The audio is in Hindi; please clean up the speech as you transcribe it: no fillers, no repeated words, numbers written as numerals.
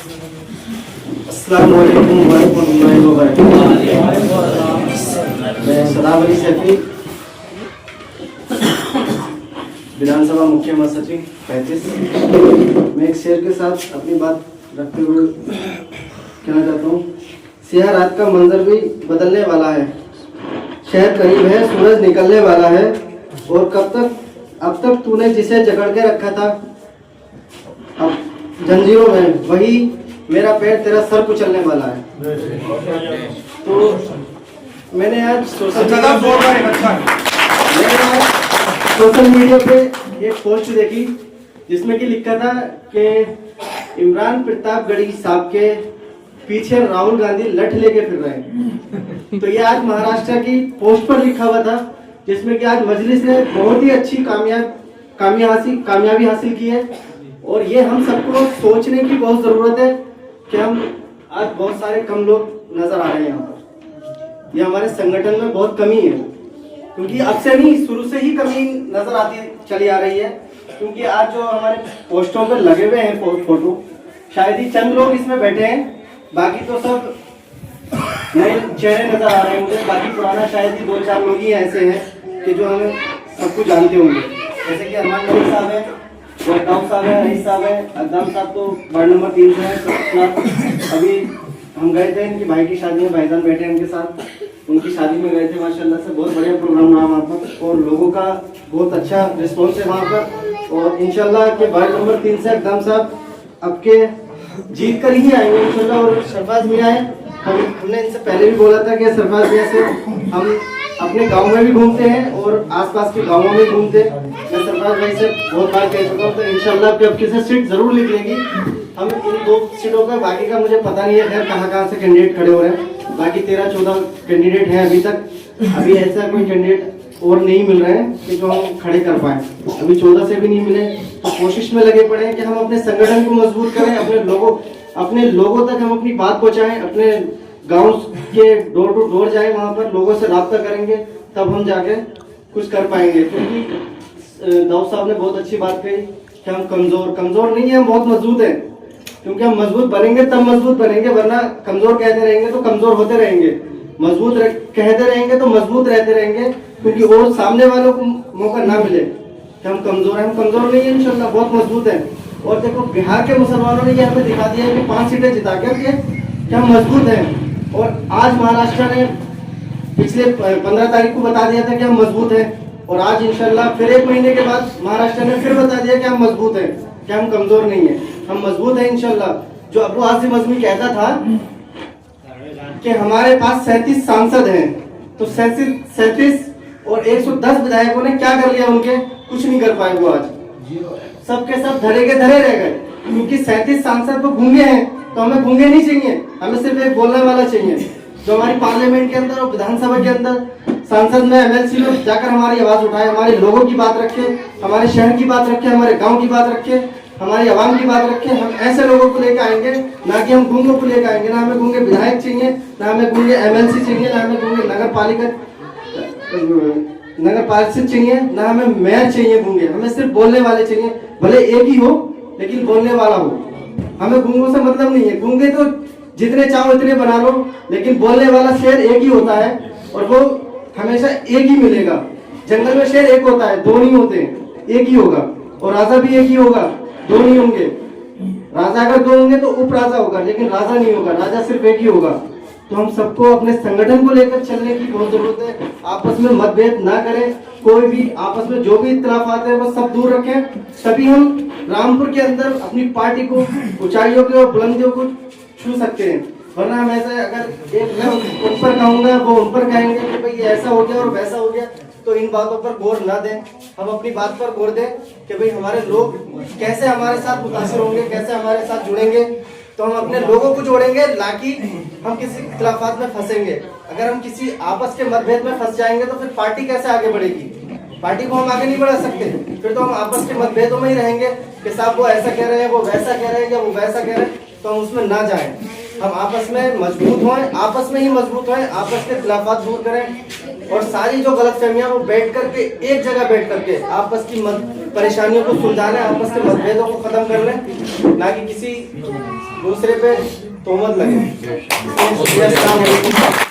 अस्सलाम वालेकुम वरहमतुल्लाहि वबरकातुहू। मैं सलाम अली सैफी, विधानसभा मुख्य महासचिव 35। मैं एक शेर के साथ अपनी बात रखते हुए कहना चाहता हूँ। सियाह रात का मंजर भी बदलने वाला है, शहर करीब है, सूरज निकलने वाला है, और अब तक तूने जिसे जकड़ के रखा था अब जंजीरों में, वही मेरा पैर तेरा सर कुचलने वाला है। तो मैंने आज सोशल मीडिया पे एक पोस्ट देखी जिसमें कि लिखा था कि इमरान प्रतापगढ़ी साहब के पीछे राहुल गांधी लठ लेके फिर रहे हैं। तो ये आज महाराष्ट्र की पोस्ट पर लिखा हुआ था, जिसमें कि आज मजलिस ने बहुत ही अच्छी कामयाबी हासिल की है। और ये हम सबको सोचने की बहुत जरूरत है कि हम आज बहुत सारे कम लोग नजर आ रहे हैं यहाँ पर। ये हमारे संगठन में बहुत कमी है, क्योंकि अब से नहीं, शुरू से ही कमी नजर आती चली आ रही है। क्योंकि आज जो हमारे पोस्टों पर लगे हुए हैं फोटो, शायद ही चंद लोग इसमें बैठे हैं, बाकी तो सब नए चेहरे नजर आ रहे होंगे। बाकी पुराना शायद ही 2-4 लोग ही ऐसे हैं कि जो हमें सब कुछ जानते होंगे, जैसे कि अरमान मलिक साहब है, दाऊद साहब है, रईस साहब है, अकदाम साहब तो वार्ड नंबर 3 से है। अभी हम गए थे इनकी भाई की शादी में, भाईजान बैठे हैं उनके साथ, उनकी शादी में गए थे। माशाल्लाह से बहुत बढ़िया प्रोग्राम रहा वहाँ पर, और लोगों का बहुत अच्छा रिस्पॉन्स है वहाँ पर। और इंशाल्लाह के वार्ड नंबर 3 से अकदाम साहब अब के जीत कर ही आएंगे इंशाल्लाह। और सरफराज मियाँ है, हमने इनसे पहले भी बोला था कि सरफराज मियाँ से हम अपने गांव में भी घूमते हैं और आसपास के गांवों में घूमते हैं। मैं सरफराज भाई से बहुत बार कह चुका हूँ, तो इंशाल्लाह अब किसी सीट जरूर निकलेगी। हम इन 2 सीटों का बाकी का मुझे पता नहीं है, खैर कहाँ से कैंडिडेट खड़े हो रहे हैं। बाकी 13-14 कैंडिडेट हैं अभी तक, अभी ऐसा कोई कैंडिडेट और नहीं मिल रहे हैं कि जो हम खड़े कर पाए। अभी 14 से भी नहीं मिले, तो कोशिश में लगे पड़े हैं कि हम अपने संगठन को मजबूत करें, अपने लोगों तक हम अपनी बात पहुंचाएं, अपने गांव के डोर टू डोर जाएं, वहां पर लोगों से राब्ता करेंगे, तब हम जाके कुछ कर पाएंगे। क्योंकि दाऊद साहब ने बहुत अच्छी बात कही कि हम कमजोर नहीं है, हम बहुत मजबूत हैं। क्योंकि हम मजबूत बनेंगे तब मजबूत बनेंगे, वरना कमजोर कहते रहेंगे तो कमजोर होते रहेंगे, मजबूत कहते रहेंगे तो मजबूत रहते रहेंगे। क्योंकि और सामने वालों को मौका ना मिले कि हम कमजोर हैं, हम कमजोर नहीं है इंशाल्लाह, बहुत मजबूत हैं। और देखो बिहार के मुसलमानों ने ये हमें दिखा दिया है कि 5 सीटें जिता कर कि हम मजबूत हैं। और आज महाराष्ट्र ने पिछले 15 तारीख को बता दिया था कि हम मजबूत हैं, और आज इंशाल्लाह फिर 1 महीने के बाद महाराष्ट्र ने फिर बता दिया कि हम मजबूत हैं, कि हम कमजोर नहीं है, हम मजबूत हैं इंशाल्लाह। जो अबू आसिम अजमी कहता था कि हमारे पास 37 सांसद हैं, तो 37 और 110 विधायकों ने क्या कर लिया, उनके कुछ नहीं कर पाए वो आज, सबके सब धरे के धरे रह गए। क्योंकि 37 सांसद तो गूंगे हैं, तो हमें गूंगे नहीं चाहिए, हमें सिर्फ एक बोलने वाला चाहिए, जो हमारी पार्लियामेंट के अंदर और विधानसभा के अंदर सांसद में MLC लोग जाकर हमारी आवाज उठाए, हमारे लोगों की बात रखे, हमारे शहर की बात रखे, हमारे गाँव की बात रखे, हमारी आवाम की बात रखे। हम ऐसे लोगों को लेकर आएंगे, ना कि हम गूंगों को लेकर आएंगे। ना हमें गूंगे विधायक चाहिए, ना हमें गूंगे MLC चाहिए, ना हमें गूंगे नगर पार्षद चाहिए, ना हमें मेयर चाहिए गूंगे। हमें सिर्फ बोलने वाले चाहिए, भले एक ही हो लेकिन बोलने वाला हो। हमें गूंगों से मतलब नहीं है, गूंगे तो जितने चाहो इतने बना लो, लेकिन बोलने वाला शेर एक ही होता है, और वो हमेशा एक ही मिलेगा। जंगल में शेर एक होता है, 2 नहीं होते, एक ही होगा। और राजा भी एक ही होगा, 2 नहीं होंगे। राजा अगर 2 होंगे तो उप राजा होगा, लेकिन राजा नहीं होगा, राजा सिर्फ एक ही होगा। तो हम सबको अपने संगठन को लेकर चलने की बहुत जरूरत है। आपस में मतभेद ना करें, कोई भी आपस में जो भी इख्तिलाफात है वो सब दूर रखें, तभी हम रामपुर के अंदर अपनी पार्टी को ऊंचाइयों की और बुलंदियों को छू सकते हैं। वरना हम ऐसा, अगर एक मैं उन पर कहूंगा वो उन पर कहेंगे कि भाई ऐसा हो गया और वैसा हो गया, तो इन बातों पर गौर ना दें। हम अपनी बात पर गौर दें कि भाई हमारे लोग कैसे हमारे साथ मुतासिर होंगे, कैसे हमारे साथ जुड़ेंगे। तो हम अपने लोगों को जोड़ेंगे, ना कि हम किसी इख्तिलाफात में फंसेंगे। अगर हम किसी आपस के मतभेद में फंस जाएंगे तो फिर पार्टी कैसे आगे बढ़ेगी? पार्टी को हम आगे नहीं बढ़ा सकते। फिर तो हम आपस के मतभेदों में ही रहेंगे कि साहब वो ऐसा कह रहे हैं, वो वैसा कह रहे हैं, या वो वैसा कह रहे हैं, तो हम उसमें ना जाएं। हम आपस में मजबूत हों, आपस में ही मजबूत हों, आपस के खिलाफात दूर करें, और सारी जो गलतफहमियां वो बैठ करके एक जगह बैठ करके आपस की परेशानियों को सुलझा लें, आपस के मतभेदों को खत्म कर लें, ना कि किसी दूसरे पे तोहमत लगे। इसलिए अस्सलाम वालेकुम।